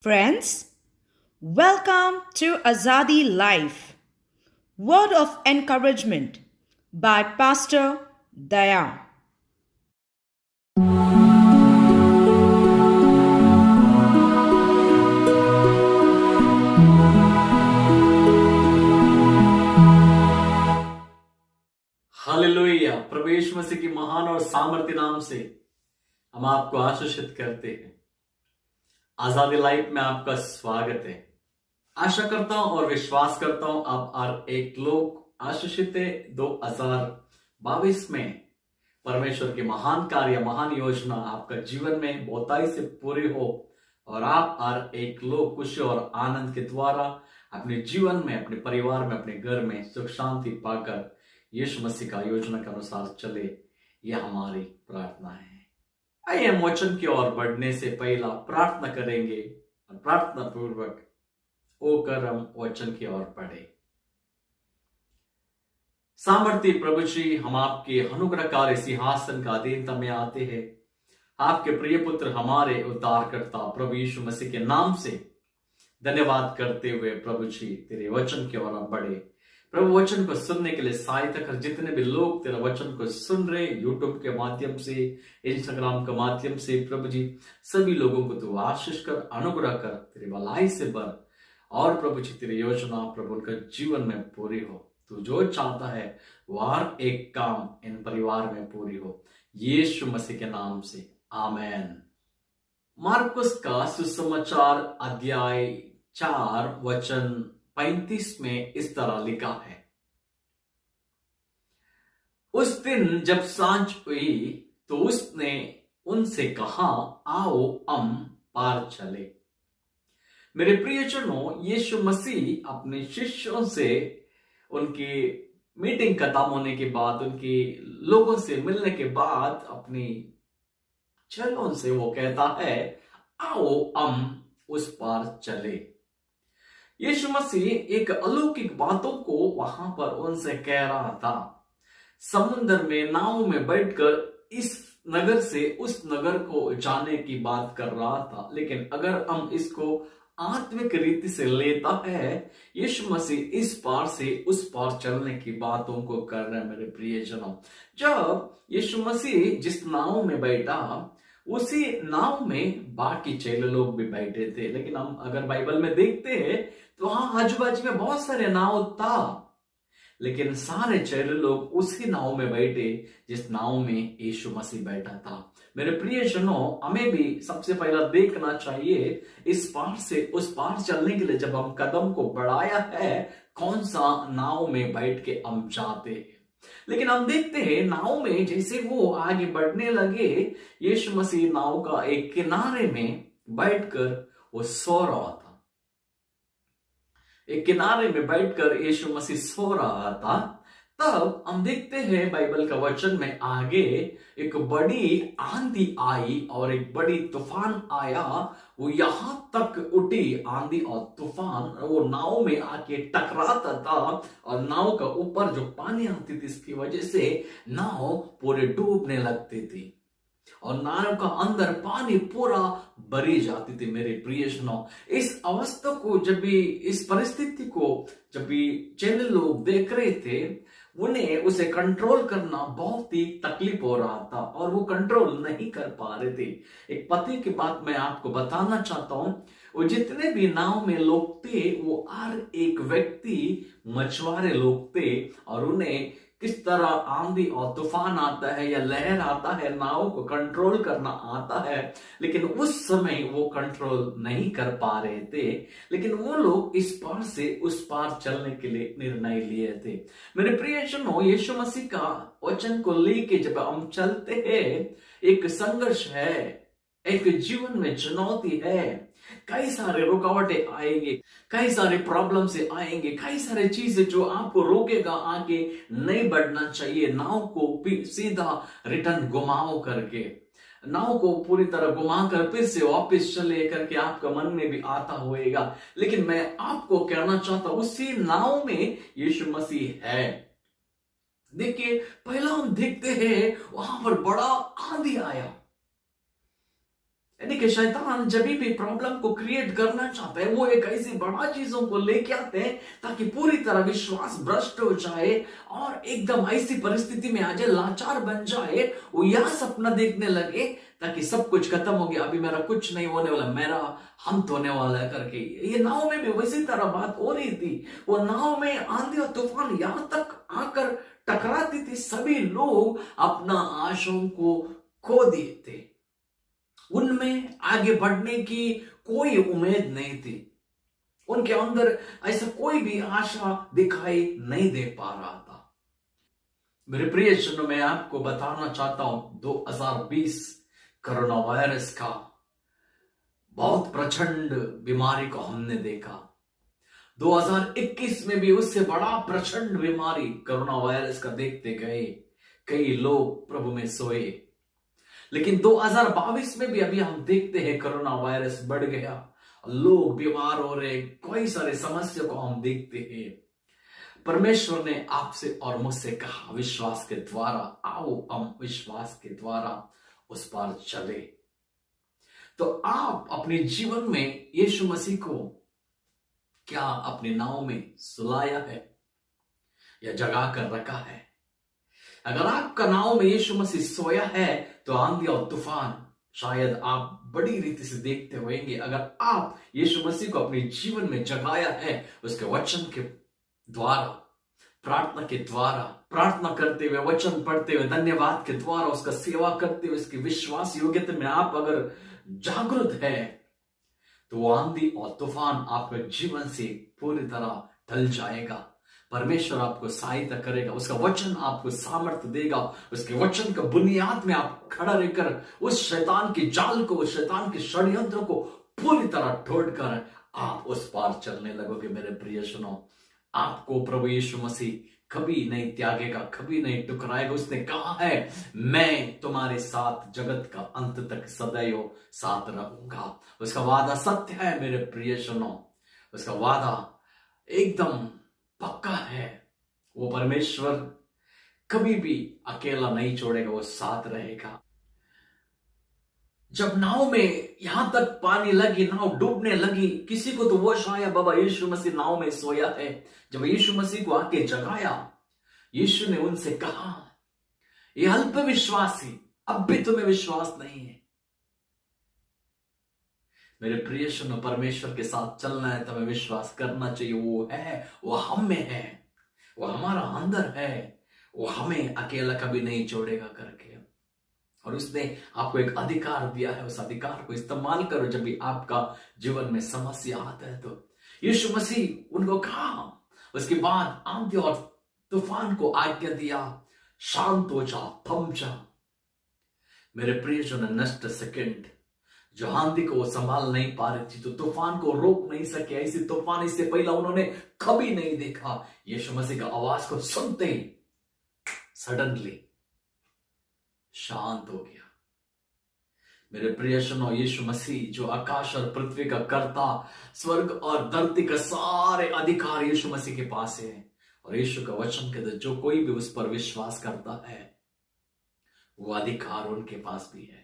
Friends, welcome to Azadi Life, Word of Encouragement by Pastor Daya. Hallelujah. प्रभु यीशु मसीह की महान और सामर्थ्य नाम से हम आपको आशीषित करते हैं। आजादी लाइफ में आपका स्वागत है। आशा करता हूं और विश्वास करता हूं आप हर एक लोग आशीषित है। 2022 में परमेश्वर की महान कार्य, महान योजना आपका जीवन में बहुताई से पूरी हो और आप हर एक लोग खुशी और आनंद के द्वारा अपने जीवन में, अपने परिवार में, अपने घर में सुख शांति पाकर यीशु मसीह का योजना के अनुसार चले, यह हमारी प्रार्थना है। आइए हम वचन की ओर बढ़ने से पहला प्रार्थना करेंगे और प्रार्थना पूर्वक होकर हम वचन की ओर बढ़े। सामर्थ्य प्रभु जी, हम आपके अनुग्रहकारी सिंहासन का अधीनता में आते हैं। आपके प्रिय पुत्र हमारे उद्धारकर्ता प्रभु यीशु मसीह के नाम से धन्यवाद करते हुए प्रभु जी तेरे वचन की ओर हम बढ़े। प्रभु वचन को सुनने के लिए सहायता कर। जितने भी लोग तेरा वचन को सुन रहे, यूट्यूब के माध्यम से, इंस्टाग्राम के माध्यम से, प्रभु जी सभी लोगों को तू आशीष कर, अनुग्रह कर, तेरी भलाई से भर और प्रभु जी तेरी योजना प्रभु उनका जीवन में पूरी हो। तू जो चाहता है वो हर एक काम इन परिवार में पूरी हो, यीशु मसीह के नाम से आमेन। मार्कुस का सुसमाचार अध्याय 4 वचन 35 में इस तरह लिखा है। उस दिन जब सांझ हुई तो उसने उनसे कहा, आओ हम पार चले। मेरे प्रियजनों, यीशु मसीह अपने शिष्यों से उनकी मीटिंग खत्म होने के बाद, उनके लोगों से मिलने के बाद अपनी चेलों से वो कहता है, आओ हम उस पार चले। यीशु मसीह एक अलौकिक बातों को वहां पर उनसे कह रहा था। समुद्र में नाव में बैठकर इस नगर से उस नगर को जाने की बात कर रहा था। लेकिन अगर हम इसको आत्मिक रीति से लेता है, यीशु मसीह इस पार से उस पार चलने की बातों को कर रहे हैं। मेरे प्रियजनों, जब यीशु मसीह जिस नाव में बैठा उसी नाव में बाकी चेले लोग भी बैठे थे। लेकिन हम अगर बाइबल में देखते हैं तो वहां आजू बाजू में बहुत सारे नाव था, लेकिन सारे चेले लोग उसी नाव में बैठे जिस नाव में यीशु मसीह बैठा था। मेरे प्रियजनों, हमें भी सबसे पहला देखना चाहिए इस पार से उस पार चलने के लिए जब हम कदम को बढ़ाया है, कौन सा नाव में बैठ के हम जाते हैं। लेकिन हम देखते हैं नाव में जैसे वो आगे बढ़ने लगे, यीशु मसीह नाव का एक किनारे में बैठकर वो सो रहा था। एक किनारे में बैठकर यीशु मसीह सो रहा था। तब हम देखते हैं बाइबल का वचन में आगे एक बड़ी आंधी आई और एक बड़ी तूफान आया। वो यहां तक उठी आंधी और तूफान, वो नाव में आके टकराता था और नाव का ऊपर जो पानी आती थी इसकी वजह से नाव पूरे डूबने लगती थी और नाव का अंदर पानी पूरा भरी जाती थी। मेरे प्रियजनों, इस अवस्था को जब भी, इस परिस्थिति को जब भी चेले लोग देख रहे थे, उन्हें उसे कंट्रोल करना बहुत ही तकलीफ हो रहा था और वो कंट्रोल नहीं कर पा रहे थे। एक पति की बात मैं आपको बताना चाहता हूं। वो जितने भी नाव में लोग थे वो हर एक व्यक्ति मछुआरे लोग थे और उन्हें किस तरह आंधी और तूफान आता है या लहर आता है, नाव को कंट्रोल करना आता है, लेकिन उस समय वो कंट्रोल नहीं कर पा रहे थे। लेकिन वो लोग इस पार से उस पार चलने के लिए निर्णय लिए थे। मेरे प्रियजनों, यीशु मसीह का वचन को लेके जब हम चलते हैं, एक संघर्ष है, एक जीवन में चुनौती है। कई सारे रुकावटें आएंगे, कई सारे प्रॉब्लम से आएंगे, कई सारे चीजें जो आपको रोकेगा आगे नहीं बढ़ना चाहिए। नाव को सीधा रिटर्न घुमाओ करके, नाव को पूरी तरह घुमाकर फिर से वापस चले करके आपका मन में भी आता होएगा। लेकिन मैं आपको कहना चाहता हूं, उसी नाव में यीशु मसीह है। देखिए, पहला हम देखते हैं वहां पर बड़ा आंधी आया। यानी कि शैतान जब भी प्रॉब्लम को क्रिएट करना चाहता है, वो एक ऐसी बड़ा चीजों को लेके आते हैं ताकि पूरी तरह विश्वास भ्रष्ट हो जाए और एकदम ऐसी परिस्थिति में आ जाए, लाचार बन जाए, वो यह सपना देखने लगे ताकि सब कुछ खत्म हो गया, अभी मेरा कुछ नहीं होने वाला, मेरा अंत होने वाला है करके। ये नाव में भी वैसी तरह बात हो रही थी। वो नाव में आंधी और तूफान यहां तक आकर टकराती थी, सभी लोग अपना आशाओं को खो दिए थे। उनमें आगे बढ़ने की कोई उम्मीद नहीं थी, उनके अंदर ऐसा कोई भी आशा दिखाई नहीं दे पा रहा था। मेरे प्रियजनों, मैं आपको बताना चाहता हूं 2020 कोरोना वायरस का बहुत प्रचंड बीमारी को हमने देखा। 2021 में भी उससे बड़ा प्रचंड बीमारी कोरोना वायरस का देखते गए, कई लोग प्रभु में सोए। लेकिन 2022 में भी अभी हम देखते हैं कोरोना वायरस बढ़ गया, लोग बीमार हो रहे, कई सारे समस्या को हम देखते हैं। परमेश्वर ने आपसे और मुझसे कहा, विश्वास के द्वारा आओ, हम विश्वास के द्वारा उस पार चले। तो आप अपने जीवन में यीशु मसीह को क्या अपनी नाव में सुलाया है या जगा कर रखा है? अगर आपका नाव में यीशु मसीह सोया है तो आंधी और तूफान शायद आप बड़ी रीति से देखते होंगे। अगर आप यीशु मसीह को अपने जीवन में जगाया है, उसके वचन के द्वारा, प्रार्थना के द्वारा, प्रार्थना करते हुए, वचन पढ़ते हुए, धन्यवाद के द्वारा, उसका सेवा करते हुए, उसकी विश्वास योग्यता में आप अगर जागृत है, तो वो आंधी और तूफान आपके जीवन से पूरी तरह टल जाएगा। परमेश्वर आपको सहायता करेगा, उसका वचन आपको सामर्थ्य देगा, उसके वचन का बुनियाद में आप खड़ा रहकर उस शैतान के जाल को, उस शैतान के षड्यंत्र को पूरी तरह तोड़कर आप उस पार चलने लगोगे। मेरे प्रियजनों, आपको प्रभु यीशु मसीह कभी नहीं त्यागेगा, कभी नहीं टुकराएगा। उसने कहा है, मैं तुम्हारे साथ जगत का अंत तक सदैव साथ रहूंगा। उसका वादा सत्य है मेरे प्रियजनों, उसका वादा एकदम पक्का है। वो परमेश्वर कभी भी अकेला नहीं छोड़ेगा, वो साथ रहेगा। जब नाव में यहां तक पानी लगी, नाव डूबने लगी, किसी को तो वो आया, बाबा यीशु मसीह नाव में सोया है। जब यीशु मसीह को आके जगाया, यीशु ने उनसे कहा, ये अल्प विश्वासी, अब भी तुम्हें विश्वास नहीं है? मेरे प्रिय सुनो, परमेश्वर के साथ चलना है तो हमें विश्वास करना चाहिए। वो है, वो हम में है, वो हमारा अंदर है, वो हमें अकेला कभी नहीं छोड़ेगा करके। और उसने आपको एक अधिकार दिया है, उस अधिकार को इस्तेमाल करो। जब भी आपका जीवन में समस्या आता है तो यीशु मसीह उनको कहा, उसके बाद आंधी और तूफान को आज्ञा दिया, शांत हो जा, थम जा। मेरे प्रियजन, नेक्स्ट सेकंड जो आंधी को वो संभाल नहीं पा रही थी, तो तूफान को रोक नहीं सके। ऐसी तूफान इससे पहले उन्होंने कभी नहीं देखा। यीशु मसीह का आवाज को सुनते ही सडनली शांत हो गया। मेरे प्रियजनों, यीशु मसीह जो आकाश और पृथ्वी का कर्ता, स्वर्ग और धरती का सारे अधिकार यीशु मसीह के पास है। और यीशु का वचन कहता है, जो कोई भी उस पर विश्वास करता है, वो अधिकार उनके पास भी है।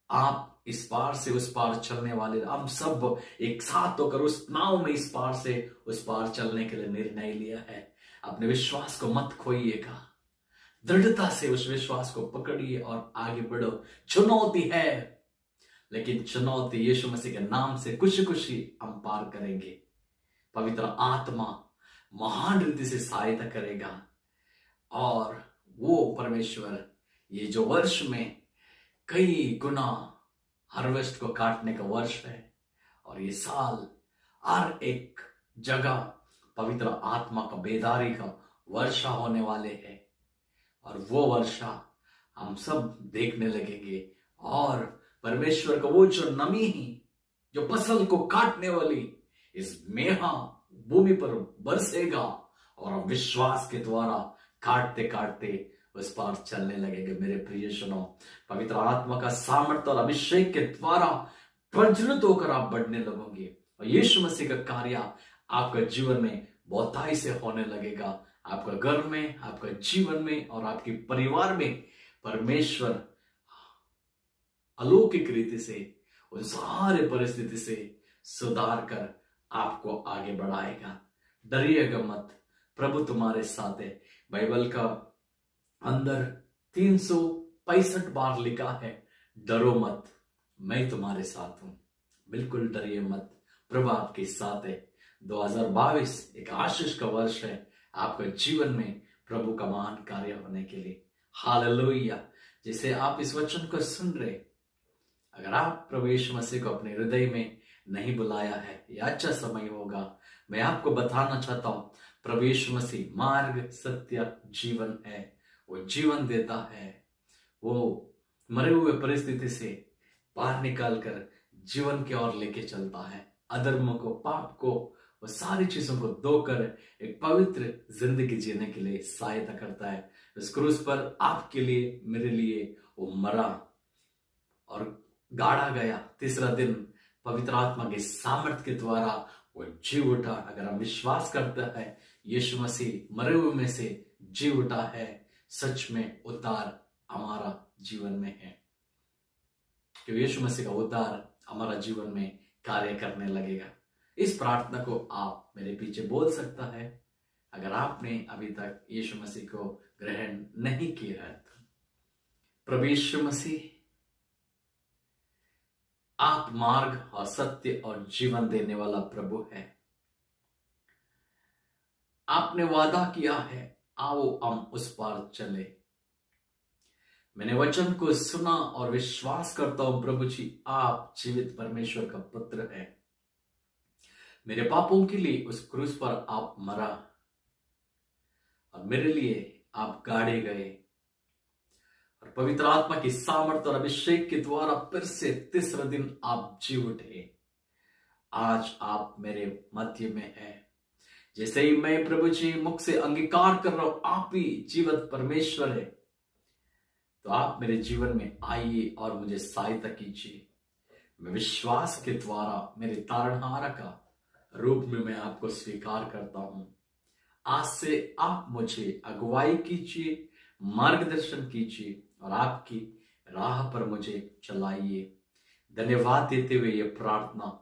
आप इस पार से उस पार चलने वाले, हम सब एक साथ होकर उस नाव में इस पार से उस पार चलने के लिए निर्णय लिया है। अपने विश्वास को मत खोइएगा, दृढ़ता से उस विश्वास को पकड़िए और आगे बढ़ो। चुनौती है, लेकिन चुनौती यीशु मसीह के नाम से खुशी खुशी हम पार करेंगे। पवित्र आत्मा महान रीति से सहायता करेगा। और वो परमेश्वर ये जो वर्ष में कई गुना हार्वेस्ट को काटने का वर्ष है, और ये साल हर एक जगह पवित्र आत्मा का बेदारी का वर्षा होने वाले हैं। और वो वर्षा हम सब देखने लगेंगे, और परमेश्वर का वो जो नमी ही, जो फसल को काटने वाली इस मेहा भूमि पर बरसेगा, और हम विश्वास के द्वारा काटते काटते उस पार चलने लगेंगे। मेरे प्रियजनों, पवित्र आत्मा का सामर्थ्य और अभिषेक के द्वारा प्रज्वलित होकर आप बढ़ने लगोगे, और यीशु मसीह का कार्य आपका जीवन में बहुताई से होने लगेगा। आपका घर में, आपका जीवन में और आपके परिवार में परमेश्वर अलौकिक रीति से उन सारे परिस्थिति से सुधार कर आपको आगे बढ़ाएगा। डरिएगा मत, प्रभु तुम्हारे साथ है। बाइबल का अंदर 365 बार लिखा है, डरो मत, मैं तुम्हारे साथ हूं। बिल्कुल डरिए मत, प्रभु आपके साथ है। 2022 एक आशीष का वर्ष है आपके जीवन में प्रभु का महान कार्य होने के लिए। हालेलुया। जैसे आप इस वचन को सुन रहे, अगर आप प्रभु यीशु मसीह को अपने हृदय में नहीं बुलाया है, यह अच्छा समय होगा। मैं आपको बताना चाहता हूं, प्रभु यीशु मसीह मार्ग, सत्य, जीवन है। वो जीवन देता है, वो मरे हुए परिस्थिति से बाहर निकालकर जीवन की ओर लेके चलता है। अधर्म को, पाप को, वो सारी चीजों को धोकर एक पवित्र जिंदगी जीने के लिए सहायता करता है। इस क्रूस पर आपके लिए, मेरे लिए वो मरा और गाड़ा गया। तीसरा दिन पवित्र आत्मा के सामर्थ्य के द्वारा वो जी उठा। अगर हम विश्वास करते हैं यीशु मसीह मरे हुए में से जी उठा है, सच में उद्धार हमारा जीवन में है, कि यीशु मसीह का उद्धार हमारा जीवन में कार्य करने लगेगा। इस प्रार्थना को आप मेरे पीछे बोल सकता है, अगर आपने अभी तक यीशु मसीह को ग्रहण नहीं किया है तो। प्रभु यीशु मसीह, आप मार्ग और सत्य और जीवन देने वाला प्रभु है। आपने वादा किया है, आओ हम उस पार चले। मैंने वचन को सुना और विश्वास करता हूं प्रभु जी, आप जीवित परमेश्वर का पुत्र है। मेरे पापों के लिए उस क्रूस पर आप मरा और मेरे लिए आप गाड़े गए, और पवित्र आत्मा की सामर्थ और अभिषेक के द्वारा फिर से तीसरे दिन आप जी उठे। आज आप मेरे मध्य में हैं। जैसे ही मैं प्रभु जी मुख से अंगीकार कर रहा हूं आप ही जीवित परमेश्वर है, तो आप मेरे जीवन में आइए और मुझे सहायता कीजिए। मैं विश्वास के द्वारा मेरे तारणहार का रूप में मैं आपको स्वीकार करता हूं। आज से आप मुझे अगुवाई कीजिए, मार्गदर्शन कीजिए और आपकी राह पर मुझे चलाइए। धन्यवाद देते हुए यह प्रार्थना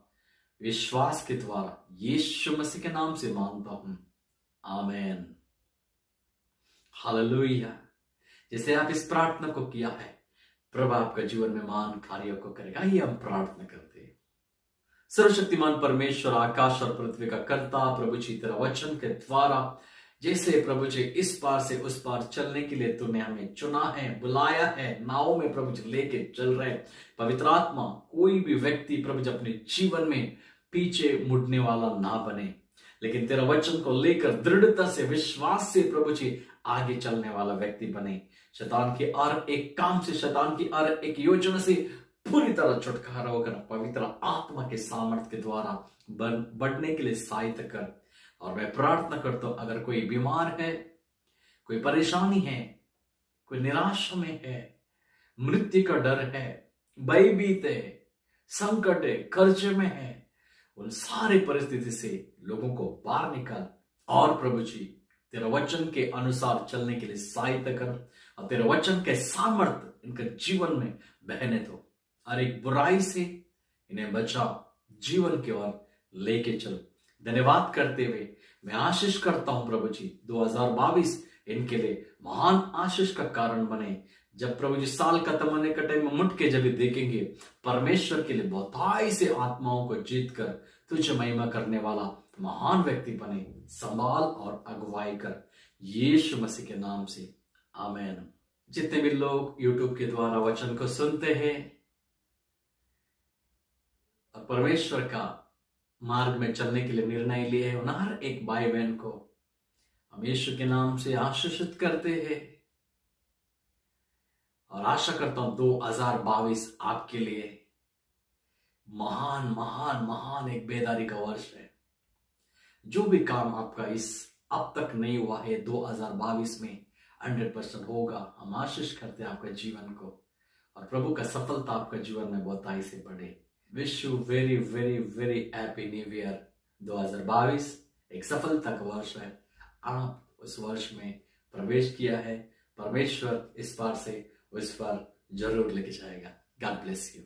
विश्वास के द्वारा यीशु मसीह के नाम से मांगता हूं, आमेन। हालेलुया। जैसे आप इस प्रार्थना को किया है, प्रभु आपका जीवन में महान कार्यों को करेगा। आइए हम प्रार्थना करते हैं। सर्वशक्तिमान परमेश्वर, आकाश और पृथ्वी का कर्ता, प्रभु जी तेरा वचन के द्वारा जैसे प्रभु जी इस पार से उस पार चलने के लिए तूने हमें चुना है, बुलाया है, नाव में प्रभु जी लेके चल रहे। पवित्र आत्मा, कोई भी व्यक्ति प्रभु जी अपने जीवन में पीछे मुड़ने वाला ना बने, लेकिन तेरा वचन को लेकर दृढ़ता से, विश्वास से प्रभु जी आगे चलने वाला व्यक्ति बने। शैतान के हर एक काम से, शैतान की हर एक योजना से पूरी तरह छुटकारा होकर पवित्र आत्मा के सामर्थ्य के द्वारा बढ़ने के लिए सहायता कर। और मैं प्रार्थना करता हूं, अगर कोई बीमार है, कोई परेशानी है, कोई निराशा में है, मृत्यु का डर है, भयभीत है, संकट है, कर्जे में है, उन सारी परिस्थिति से लोगों को बाहर निकाल और प्रभु जी तेरा वचन के अनुसार चलने के लिए सहायता कर, और तेरा वचन के सामर्थ्य इनके जीवन में बहने दो। हर एक बुराई से इन्हें बचा, जीवन की ओर लेके चल। धन्यवाद करते हुए मैं आशीष करता हूं प्रभु जी, 2022 इनके लिए महान आशीष का कारण बने। जब प्रभु जी साल खत्म होने का टाइम में मुड़ के जब देखेंगे, परमेश्वर के लिए बहुताई से आत्माओं को जीत कर तुझे महिमा करने वाला महान व्यक्ति बने। संभाल और अगुवाई कर, यीशु मसीह के नाम से, आमेन। जितने भी लोग यूट्यूब के द्वारा वचन को सुनते हैं और परमेश्वर का मार्ग में चलने के लिए निर्णय लिए हैं, उन हर एक भाई बहन को हम यीशु के नाम से आशीषित करते हैं और आशा करता हूं 2022 आपके लिए महान महान महान एक बेदारी का वर्ष है। जो भी काम आपका इस अब तक नहीं हुआ है, 2022 में 100% होगा। हम आशीष करते हैं आपका जीवन को, और प्रभु का सफलता आपका जीवन में बहुताई से बढ़े। Wish you very very very happy new year 2022 एक सफलता का वर्ष है। आप उस वर्ष में प्रवेश किया है, परमेश्वर इस पार से उस पार जरूर लेके जाएगा। God bless you.